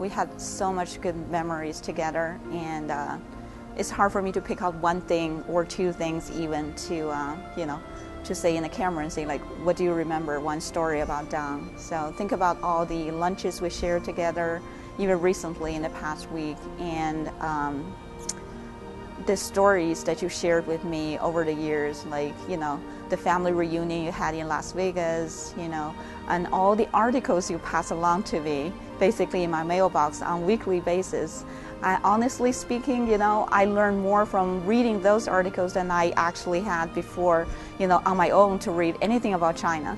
we had so much good memories together, and it's hard for me to pick out one thing or two things even to, to say in the camera and say, like, what do you remember, one story about Don? So think about all the lunches we shared together, even recently in the past week, and the stories that you shared with me over the years, like, the family reunion you had in Las Vegas, and all the articles you pass along to me, basically in my mailbox on a weekly basis. Honestly speaking, I learned more from reading those articles than I actually had before, on my own to read anything about China.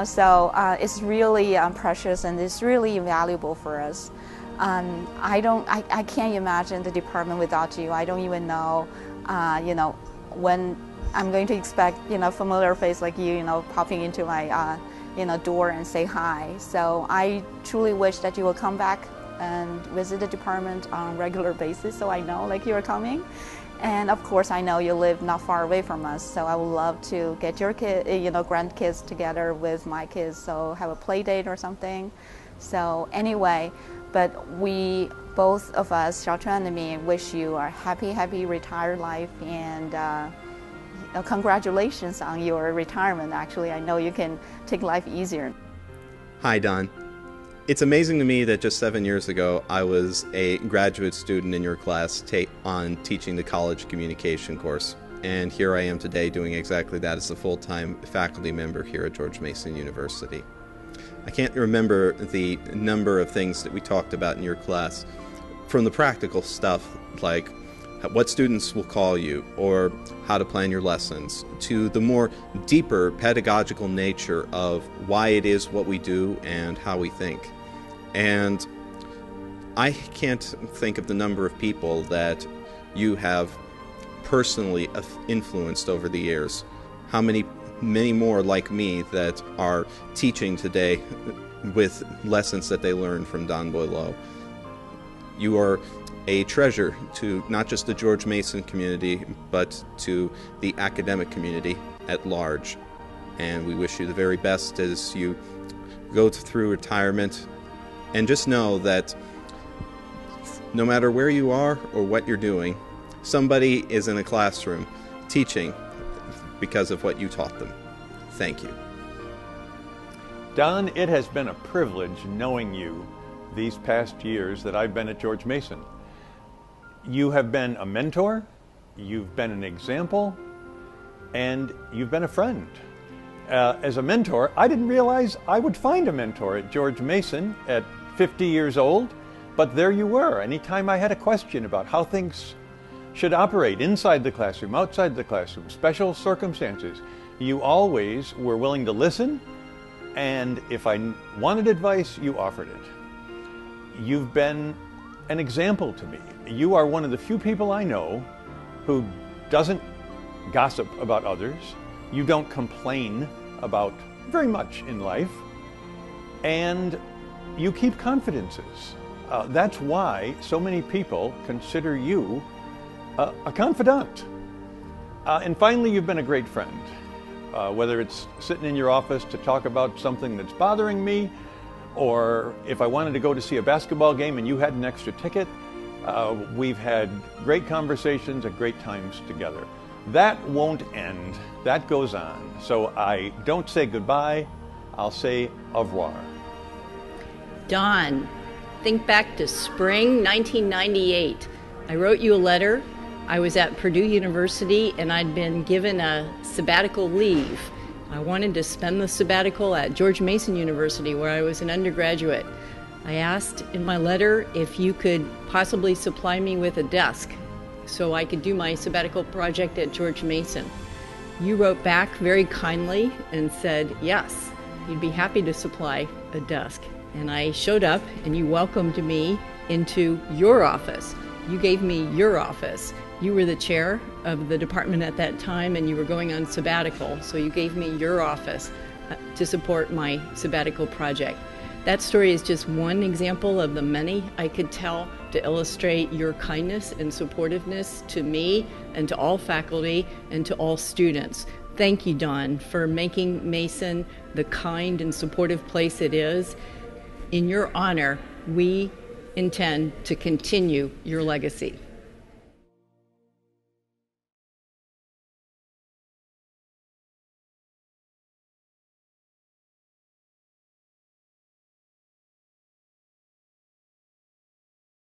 So it's really precious, and it's really invaluable for us. I can't imagine the department without you. I don't even know, when I'm going to expect, familiar face like you, popping into my, door and say hi. So I truly wish that you will come back and visit the department on a regular basis, so I know, like, you're coming. And of course, I know you live not far away from us, so I would love to get your grandkids together with my kids, so have a play date or something. So anyway, but we, both of us, Xiaochuan and me, wish you a happy retired life, and congratulations on your retirement. Actually, I know you can take life easier. Hi, Don. It's amazing to me that just 7 years ago, I was a graduate student in your class on teaching the college communication course. And here I am today doing exactly that as a full-time faculty member here at George Mason University. I can't remember the number of things that we talked about in your class, from the practical stuff like what students will call you or how to plan your lessons, to the more deeper pedagogical nature of why it is what we do and how we think. And I can't think of the number of people that you have personally influenced over the years. How many more like me that are teaching today with lessons that they learned from Don Boileau. You are a treasure to not just the George Mason community, but to the academic community at large. And we wish you the very best as you go through retirement. And just know that no matter where you are or what you're doing, somebody is in a classroom teaching because of what you taught them. Thank you. Don, it has been a privilege knowing you these past years that I've been at George Mason. You have been a mentor, you've been an example, and you've been a friend. As a mentor, I didn't realize I would find a mentor at George Mason at 50 years old, but there you were. Anytime I had a question about how things should operate inside the classroom, outside the classroom, special circumstances, you always were willing to listen, and if I wanted advice, you offered it. You've been an example to me. You are one of the few people I know who doesn't gossip about others. You don't complain about very much in life, and you keep confidences. That's why so many people consider you a confidant. And finally, you've been a great friend. Whether it's sitting in your office to talk about something that's bothering me, or if I wanted to go to see a basketball game and you had an extra ticket, we've had great conversations and great times together. That won't end. That goes on. So I don't say goodbye, I'll say au revoir. Don, think back to spring 1998. I wrote you a letter. I was at Purdue University and I'd been given a sabbatical leave. I wanted to spend the sabbatical at George Mason University, where I was an undergraduate. I asked in my letter if you could possibly supply me with a desk so I could do my sabbatical project at George Mason. You wrote back very kindly and said, yes, you'd be happy to supply a desk. And I showed up and you welcomed me into your office. You gave me your office. You were the chair of the department at that time and you were going on sabbatical, so you gave me your office to support my sabbatical project. That story is just one example of the many I could tell to illustrate your kindness and supportiveness to me and to all faculty and to all students. Thank you, Don, for making Mason the kind and supportive place it is. In your honor, we intend to continue your legacy.